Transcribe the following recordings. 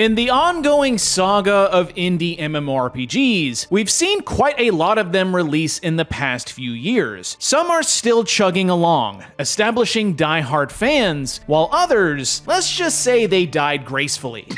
In the ongoing saga of indie MMORPGs, we've seen quite a lot of them release in the past few years. Some are still chugging along, establishing die-hard fans, while others, let's just say they died gracefully.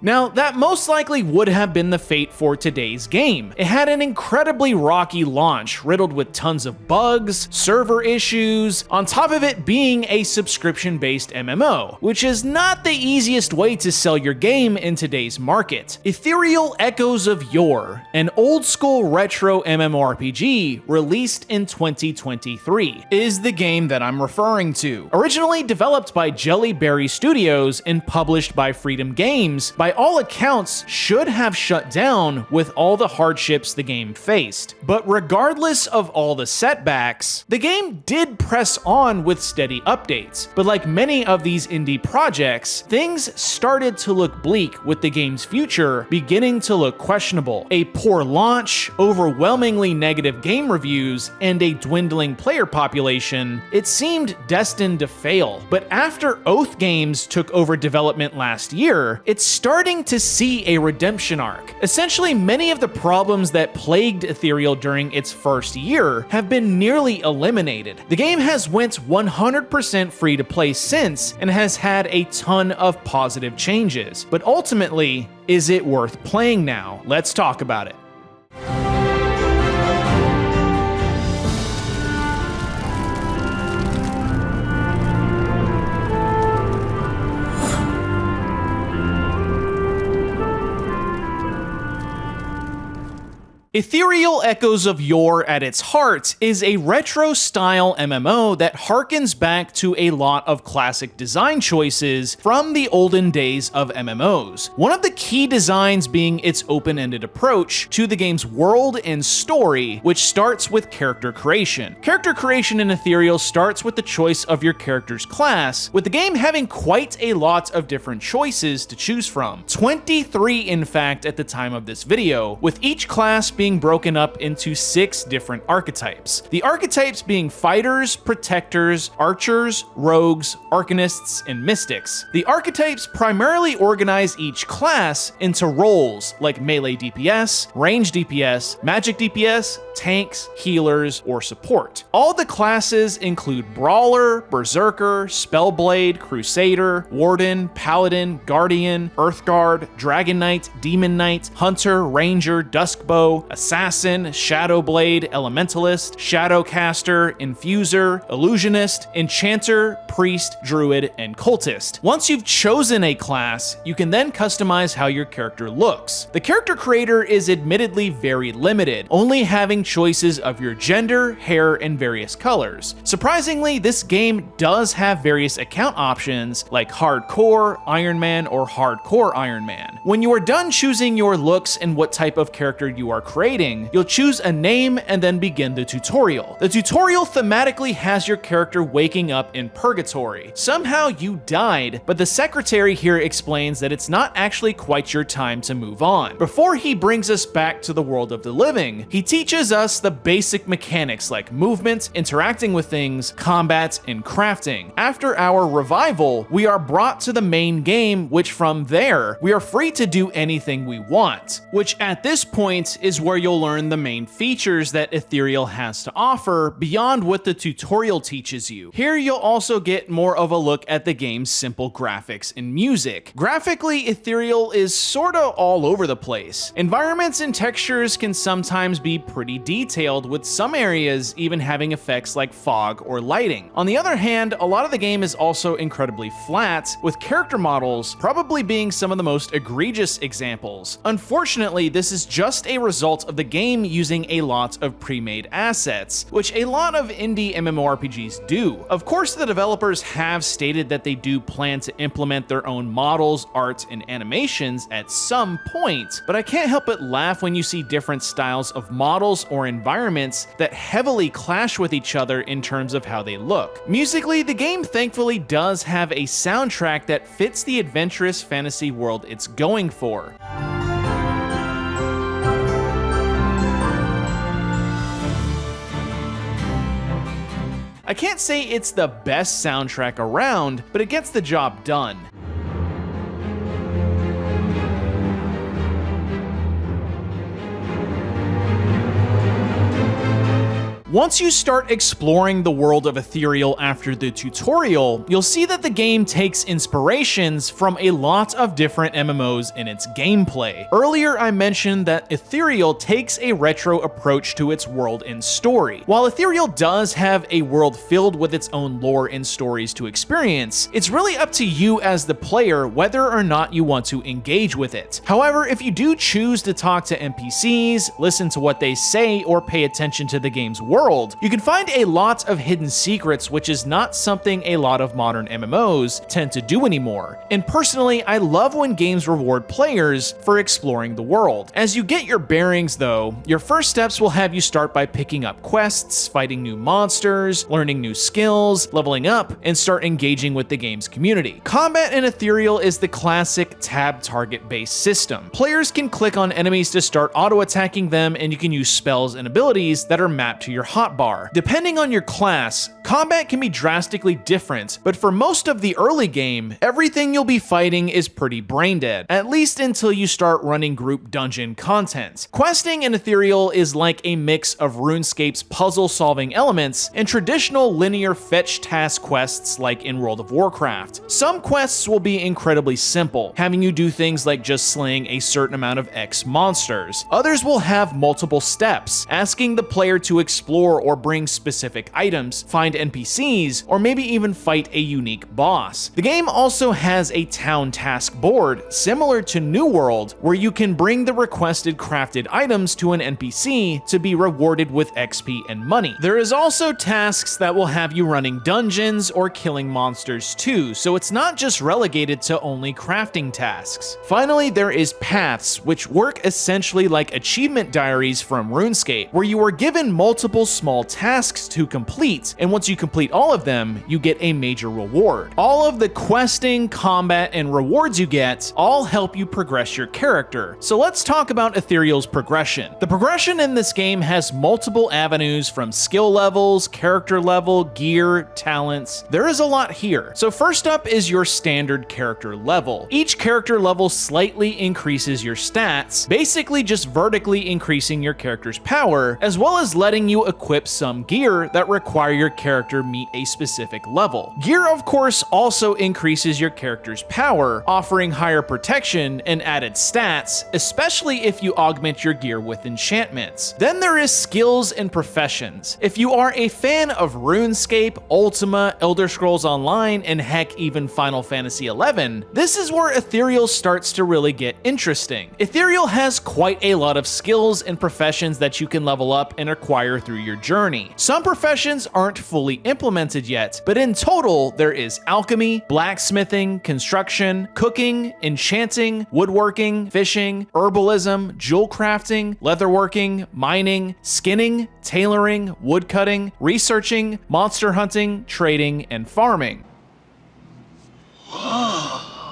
Now, that most likely would have been the fate for today's game. It had an incredibly rocky launch, riddled with tons of bugs, server issues, on top of it being a subscription-based MMO, which is not the easiest way to sell your game in today's market. Ethereal Echoes of Yore, an old-school retro MMORPG released in 2023, is the game that I'm referring to. Originally developed by Jellyberry Studios and published by Freedom Games, by all accounts should have shut down with all the hardships the game faced. But regardless of all the setbacks, the game did press on with steady updates. But like many of these indie projects, things started to look bleak, with the game's future beginning to look questionable. A poor launch, overwhelmingly negative game reviews, and a dwindling player population, it seemed destined to fail. But after Oath Games took over development last year, it's starting to see a redemption arc. Essentially, many of the problems that plagued Ethyrial during its first year have been nearly eliminated. The game has went 100% free to play since, and has had a ton of positive changes. But ultimately, is it worth playing now? Let's talk about it. Ethereal Echoes of Yore at its heart is a retro-style MMO that harkens back to a lot of classic design choices from the olden days of MMOs. One of the key designs being its open-ended approach to the game's world and story, which starts with character creation. Character creation in Ethereal starts with the choice of your character's class, with the game having quite a lot of different choices to choose from. 23 in fact at the time of this video, with each class being broken up into 6 different archetypes. The archetypes being fighters, protectors, archers, rogues, arcanists, and mystics. The archetypes primarily organize each class into roles like melee DPS, range DPS, magic DPS, tanks, healers, or support. All the classes include Brawler, Berserker, Spellblade, Crusader, Warden, Paladin, Guardian, Earthguard, Dragon Knight, Demon Knight, Hunter, Ranger, Duskbow, Assassin, Shadowblade, Elementalist, Shadowcaster, Infuser, Illusionist, Enchanter, Priest, Druid, and Cultist. Once you've chosen a class, you can then customize how your character looks. The character creator is admittedly very limited, only having choices of your gender, hair, and various colors. Surprisingly, this game does have various account options like Hardcore, Iron Man, or Hardcore Iron Man. When you are done choosing your looks and what type of character you are creating, you'll choose a name and then begin the tutorial. The tutorial thematically has your character waking up in purgatory. Somehow you died, but the secretary here explains that it's not actually quite your time to move on. Before he brings us back to the world of the living, he teaches us the basic mechanics like movement, interacting with things, combat, and crafting. After our revival, we are brought to the main game, which from there, we are free to do anything we want, which at this point is where you'll learn the main features that Ethereal has to offer beyond what the tutorial teaches you. Here you'll also get more of a look at the game's simple graphics and music. Graphically, Ethereal is sorta all over the place. Environments and textures can sometimes be pretty detailed, with some areas even having effects like fog or lighting. On the other hand, a lot of the game is also incredibly flat, with character models probably being some of the most egregious examples. Unfortunately, this is just a result of the game using a lot of pre-made assets, which a lot of indie MMORPGs do. Of course, the developers have stated that they do plan to implement their own models, art, and animations at some point, but I can't help but laugh when you see different styles of models or environments that heavily clash with each other in terms of how they look. Musically, the game thankfully does have a soundtrack that fits the adventurous fantasy world it's going for. I can't say it's the best soundtrack around, but it gets the job done. Once you start exploring the world of Ethyrial after the tutorial, you'll see that the game takes inspirations from a lot of different MMOs in its gameplay. Earlier I mentioned that Ethyrial takes a retro approach to its world and story. While Ethyrial does have a world filled with its own lore and stories to experience, it's really up to you as the player whether or not you want to engage with it. However, if you do choose to talk to NPCs, listen to what they say, or pay attention to the game's world, you can find a lot of hidden secrets, which is not something a lot of modern MMOs tend to do anymore. And personally, I love when games reward players for exploring the world. As you get your bearings though, your first steps will have you start by picking up quests, fighting new monsters, learning new skills, leveling up, and start engaging with the game's community. Combat in Ethyrial is the classic tab target based system. Players can click on enemies to start auto-attacking them, and you can use spells and abilities that are mapped to your hotbar. Depending on your class, combat can be drastically different, but for most of the early game, everything you'll be fighting is pretty brain dead, at least until you start running group dungeon content. Questing in Ethyrial is like a mix of RuneScape's puzzle-solving elements and traditional linear fetch task quests like in World of Warcraft. Some quests will be incredibly simple, having you do things like just slaying a certain amount of X monsters. Others will have multiple steps, asking the player to explore or bring specific items, find NPCs, or maybe even fight a unique boss. The game also has a town task board, similar to New World, where you can bring the requested crafted items to an NPC to be rewarded with XP and money. There is also tasks that will have you running dungeons or killing monsters too, so it's not just relegated to only crafting tasks. Finally, there is paths, which work essentially like achievement diaries from RuneScape, where you are given multiple small tasks to complete, and once you complete all of them, you get a major reward. All of the questing, combat, and rewards you get all help you progress your character. So let's talk about Ethyrial's progression. The progression in this game has multiple avenues from skill levels, character level, gear, talents. There is a lot here. So first up is your standard character level. Each character level slightly increases your stats, basically just vertically increasing your character's power, as well as letting you equip some gear that require your character meet a specific level. Gear, of course, also increases your character's power, offering higher protection and added stats, especially if you augment your gear with enchantments. Then there is skills and professions. If you are a fan of RuneScape, Ultima, Elder Scrolls Online, and heck, even Final Fantasy XI, this is where Ethyrial starts to really get interesting. Ethyrial has quite a lot of skills and professions that you can level up and acquire through your journey. Some professions aren't fully implemented yet, but in total, there is alchemy, blacksmithing, construction, cooking, enchanting, woodworking, fishing, herbalism, jewel crafting, leatherworking, mining, skinning, tailoring, woodcutting, researching, monster hunting, trading, and farming.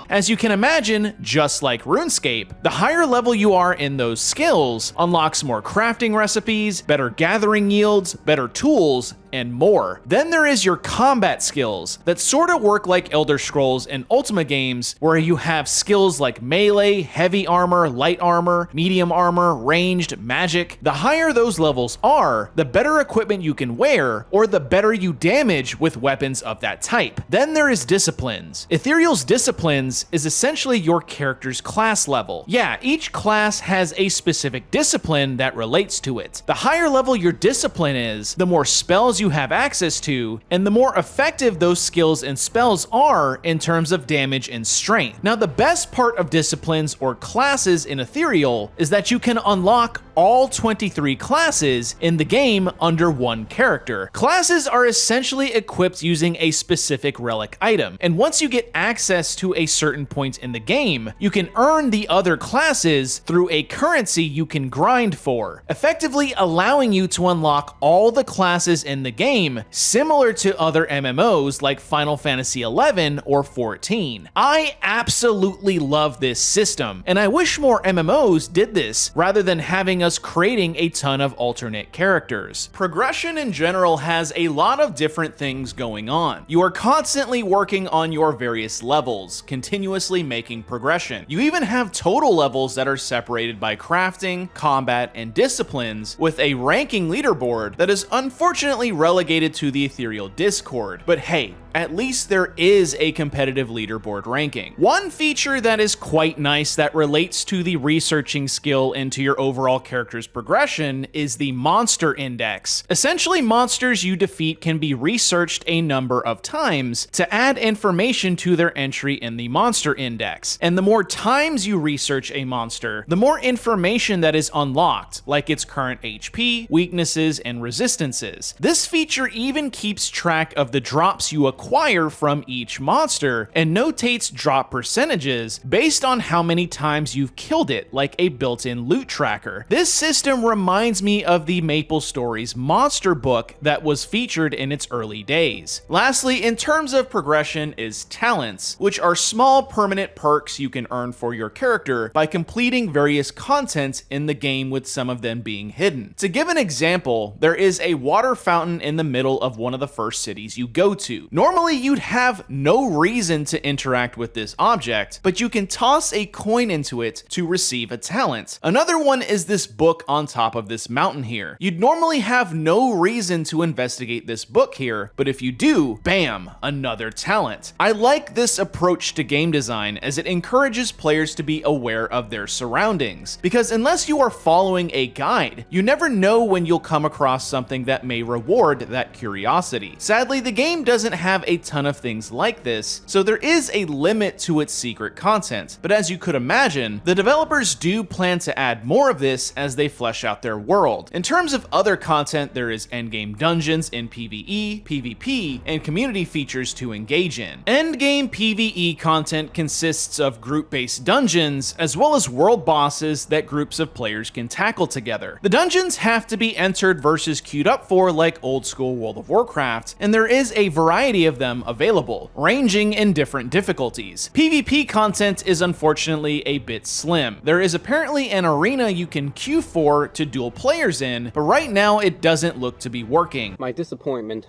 As you can imagine, just like RuneScape, the higher level you are in those skills unlocks more crafting recipes, better gathering yields, better tools, and more. Then there is your combat skills that sort of work like Elder Scrolls and Ultima games, where you have skills like melee, heavy armor, light armor, medium armor, ranged, magic. The higher those levels are, the better equipment you can wear, or the better you damage with weapons of that type. Then there is disciplines. Ethyrial's disciplines is essentially your character's class level. Yeah, each class has a specific discipline that relates to it. The higher level your discipline is, the more spells you have access to, and the more effective those skills and spells are in terms of damage and strength. Now, the best part of disciplines or classes in Ethyrial is that you can unlock all 23 classes in the game under one character. Classes are essentially equipped using a specific relic item, and once you get access to a certain point in the game, you can earn the other classes through a currency you can grind for, effectively allowing you to unlock all the classes in the game, similar to other MMOs like Final Fantasy XI or 14. I absolutely love this system, and I wish more MMOs did this rather than having having us creating a ton of alternate characters. Progression in general has a lot of different things going on. You are constantly working on your various levels, continuously making progression. You even have total levels that are separated by crafting, combat, and disciplines, with a ranking leaderboard that is unfortunately relegated to the Ethyrial Discord. But hey, at least there is a competitive leaderboard ranking. One feature that is quite nice that relates to the researching skill into your overall character's progression is the monster index. Essentially, monsters you defeat can be researched a number of times to add information to their entry in the monster index. And the more times you research a monster, the more information that is unlocked, like its current HP, weaknesses, and resistances. This feature even keeps track of the drops you acquire from each monster and notates drop percentages based on how many times you've killed it, like a built-in loot tracker. This system reminds me of the MapleStory's monster book that was featured in its early days. Lastly, in terms of progression, is talents, which are small permanent perks you can earn for your character by completing various content in the game, with some of them being hidden. To give an example, there is a water fountain in the middle of one of the first cities you go to. Normally, you'd have no reason to interact with this object, but you can toss a coin into it to receive a talent. Another one is this book on top of this mountain here. You'd normally have no reason to investigate this book here, but if you do, bam, another talent. I like this approach to game design as it encourages players to be aware of their surroundings, because unless you are following a guide, you never know when you'll come across something that may reward that curiosity. Sadly, the game doesn't have a ton of things like this, so there is a limit to its secret content, but as you could imagine, the developers do plan to add more of this as they flesh out their world. In terms of other content, there is endgame dungeons in PvE, PvP, and community features to engage in. Endgame PvE content consists of group-based dungeons, as well as world bosses that groups of players can tackle together. The dungeons have to be entered versus queued up for like old school World of Warcraft, and there is a variety of them available, ranging in different difficulties. PvP content is unfortunately a bit slim. There is apparently an arena you can queue for to duel players in, but right now it doesn't look to be working. My disappointment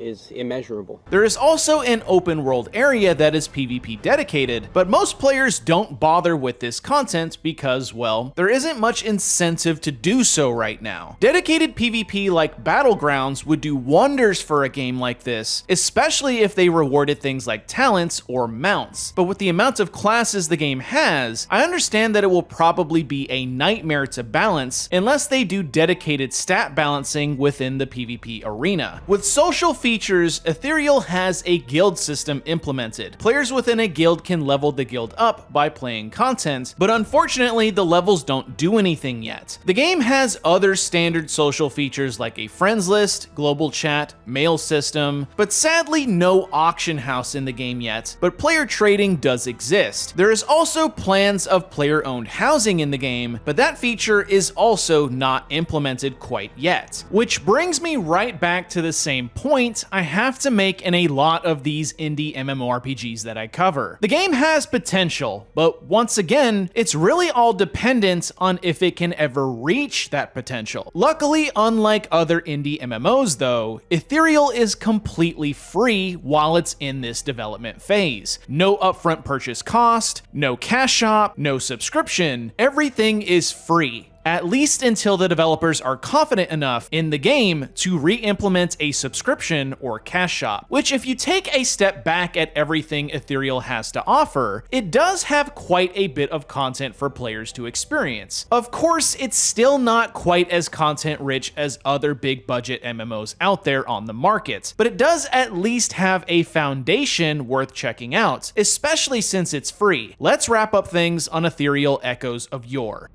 is immeasurable. There is also an open world area that is PvP dedicated, but most players don't bother with this content because, well, there isn't much incentive to do so right now. Dedicated PvP like Battlegrounds would do wonders for a game like this, especially if they rewarded things like talents or mounts. But with the amount of classes the game has, I understand that it will probably be a nightmare to balance unless they do dedicated stat balancing within the PvP arena. With social features, Ethyrial has a guild system implemented. Players within a guild can level the guild up by playing content, but unfortunately the levels don't do anything yet. The game has other standard social features like a friends list, global chat, mail system, but sadly no auction house in the game yet, but player trading does exist. There is also plans of player-owned housing in the game, but that feature is also not implemented quite yet. Which brings me right back to the same point I have to make in a lot of these indie MMORPGs that I cover. The game has potential, but once again, it's really all dependent on if it can ever reach that potential. Luckily, unlike other indie MMOs though, Ethyrial is completely free while it's in this development phase. No upfront purchase cost, no cash shop, no subscription, everything is free. At least until the developers are confident enough in the game to re-implement a subscription or cash shop, which if you take a step back at everything Ethyrial has to offer, it does have quite a bit of content for players to experience. Of course, it's still not quite as content rich as other big budget MMOs out there on the market, but it does at least have a foundation worth checking out, especially since it's free. Let's wrap up things on Ethyrial Echoes of Yore.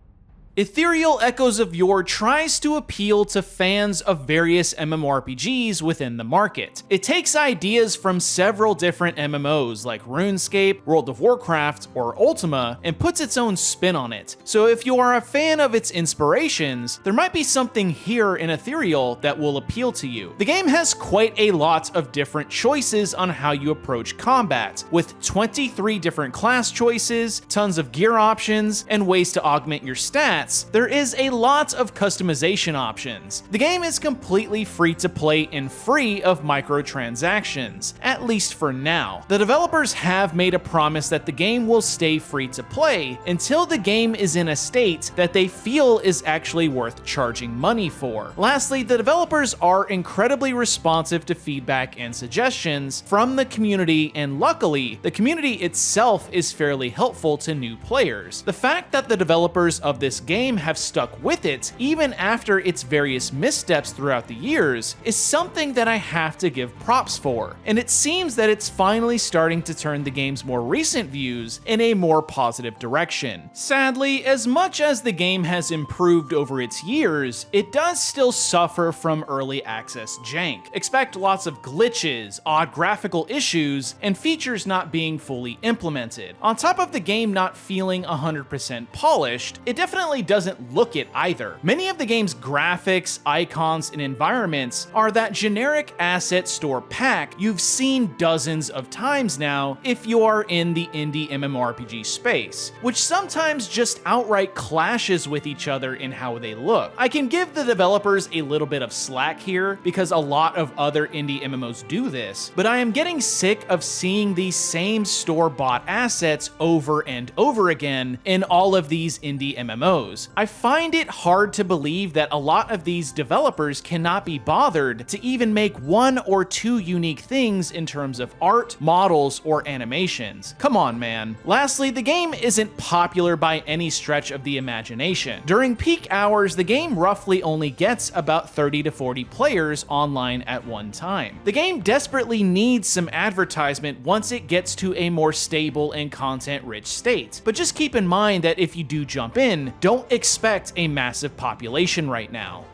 Ethyrial Echoes of Yore tries to appeal to fans of various MMORPGs within the market. It takes ideas from several different MMOs like RuneScape, World of Warcraft, or Ultima and puts its own spin on it. So if you are a fan of its inspirations, there might be something here in Ethyrial that will appeal to you. The game has quite a lot of different choices on how you approach combat, with 23 different class choices, tons of gear options, and ways to augment your stats stats, there is a lot of customization options. The game is completely free to play and free of microtransactions, at least for now. The developers have made a promise that the game will stay free to play until the game is in a state that they feel is actually worth charging money for. Lastly, the developers are incredibly responsive to feedback and suggestions from the community, and luckily, the community itself is fairly helpful to new players. The fact that the developers of this game have stuck with it, even after its various missteps throughout the years, is something that I have to give props for, and it seems that it's finally starting to turn the game's more recent views in a more positive direction. Sadly, as much as the game has improved over its years, it does still suffer from early access jank. Expect lots of glitches, odd graphical issues, and features not being fully implemented. On top of the game not feeling 100% polished, it definitely doesn't look it either. Many of the game's graphics, icons, and environments are that generic asset store pack you've seen dozens of times now if you are in the indie MMORPG space, which sometimes just outright clashes with each other in how they look. I can give the developers a little bit of slack here because a lot of other indie MMOs do this, but I am getting sick of seeing these same store-bought assets over and over again in all of these indie MMOs. I find it hard to believe that a lot of these developers cannot be bothered to even make one or two unique things in terms of art, models, or animations. Come on, man. Lastly, the game isn't popular by any stretch of the imagination. During peak hours, the game roughly only gets about 30 to 40 players online at one time. The game desperately needs some advertisement once it gets to a more stable and content-rich state. But just keep in mind that if you do jump in, don't expect a massive population right now.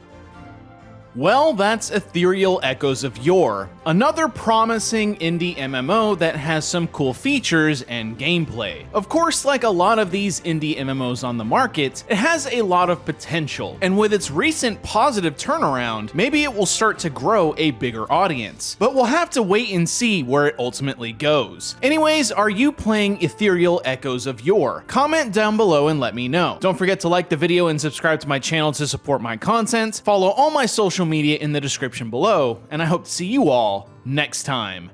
Well, that's Ethyrial Echoes of Yore, another promising indie MMO that has some cool features and gameplay. Of course, like a lot of these indie MMOs on the market, it has a lot of potential, and with its recent positive turnaround, maybe it will start to grow a bigger audience. But we'll have to wait and see where it ultimately goes. Anyways, are you playing Ethyrial Echoes of Yore? Comment down below and let me know. Don't forget to like the video and subscribe to my channel to support my content. Follow all my social media in the description below, and I hope to see you all next time.